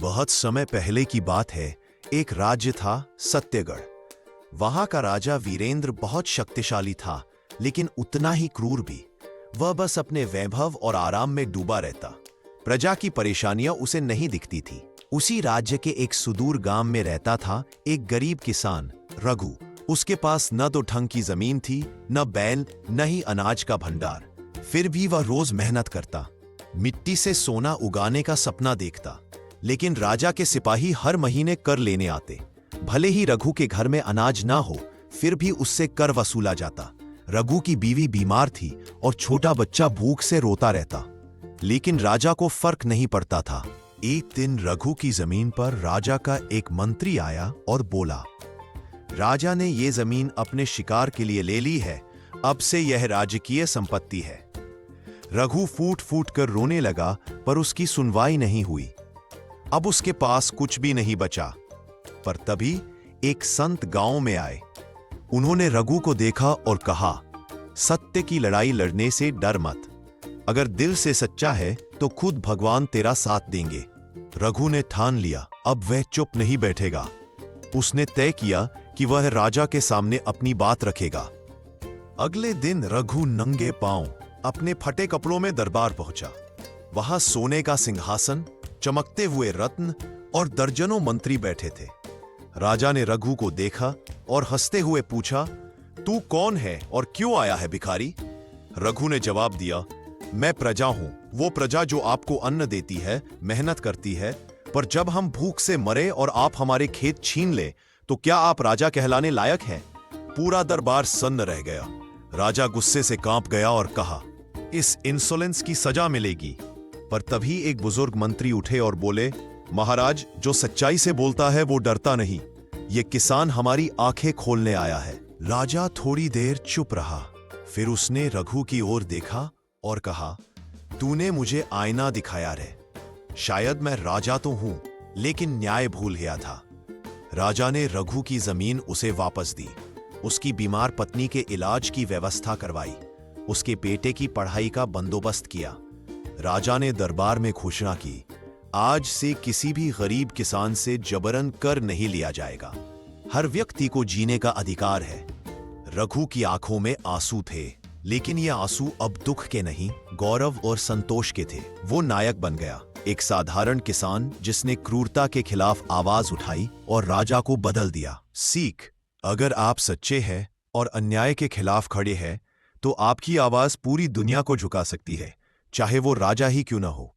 बहुत समय पहले की बात है। एक राज्य था सत्यगढ़। वहां का राजा वीरेंद्र बहुत शक्तिशाली था, लेकिन उतना ही क्रूर भी। वह बस अपने वैभव और आराम में डूबा रहता। प्रजा की परेशानियां उसे नहीं दिखती थी। उसी राज्य के एक सुदूर गांव में रहता था एक गरीब किसान रघु। उसके पास न तो ढंग की जमीन थी, न बैल, न ही अनाज का भंडार। फिर भी वह रोज मेहनत करता, मिट्टी से सोना उगाने का सपना देखता। लेकिन राजा के सिपाही हर महीने कर लेने आते। भले ही रघु के घर में अनाज ना हो, फिर भी उससे कर वसूला जाता। रघु की बीवी बीमार थी और छोटा बच्चा भूख से रोता रहता, लेकिन राजा को फर्क नहीं पड़ता था। एक दिन रघु की जमीन पर राजा का एक मंत्री आया और बोला, राजा ने ये जमीन अपने शिकार के लिए ले ली है, अब से यह राजकीय संपत्ति है। रघु फूट फूट कर रोने लगा, पर उसकी सुनवाई नहीं हुई। अब उसके पास कुछ भी नहीं बचा। पर तभी एक संत गांव में आए। उन्होंने रघु को देखा और कहा, सत्य की लड़ाई लड़ने से डर मत। अगर दिल से सच्चा है तो खुद भगवान तेरा साथ देंगे। रघु ने ठान लिया, अब वह चुप नहीं बैठेगा। उसने तय किया कि वह राजा के सामने अपनी बात रखेगा। अगले दिन रघु नंगे पांव अपने फटे कपड़ों में दरबार पहुंचा। वहां सोने का सिंहासन, चमकते हुए रत्न और दर्जनों मंत्री बैठे थे। राजा ने रघु को देखा और हंसते हुए पूछा, तू कौन है और क्यों आया है भिखारी? रघु ने जवाब दिया, मैं प्रजा हूं, वो प्रजा जो आपको अन्न देती है, मेहनत करती है। पर जब हम भूख से मरे और आप हमारे खेत छीन ले, तो क्या आप राजा कहलाने लायक हैं? पूरा दरबार सन्न रह गया। राजा गुस्से से कांप गया और कहा, इस इंसोलेंस की सजा मिलेगी। पर तभी एक बुजुर्ग मंत्री उठे और बोले, महाराज, जो सच्चाई से बोलता है वो डरता नहीं। ये किसान हमारी आंखें खोलने आया है। राजा थोड़ी देर चुप रहा, फिर उसने रघु की ओर देखा और कहा, तूने मुझे आईना दिखाया रे। शायद मैं राजा तो हूं, लेकिन न्याय भूल गया था। राजा ने रघु की जमीन उसे वापस दी, उसकी बीमार पत्नी के इलाज की व्यवस्था करवाई, उसके बेटे की पढ़ाई का बंदोबस्त किया। राजा ने दरबार में घोषणा की, आज से किसी भी गरीब किसान से जबरन कर नहीं लिया जाएगा। हर व्यक्ति को जीने का अधिकार है। रघु की आंखों में आंसू थे, लेकिन ये आंसू अब दुख के नहीं, गौरव और संतोष के थे। वो नायक बन गया, एक साधारण किसान जिसने क्रूरता के खिलाफ आवाज उठाई और राजा को बदल दिया। सीख, अगर आप सच्चे हैं और अन्याय के खिलाफ खड़े हैं, तो आपकी आवाज पूरी दुनिया को झुका सकती है, चाहे वो राजा ही क्यों न हो।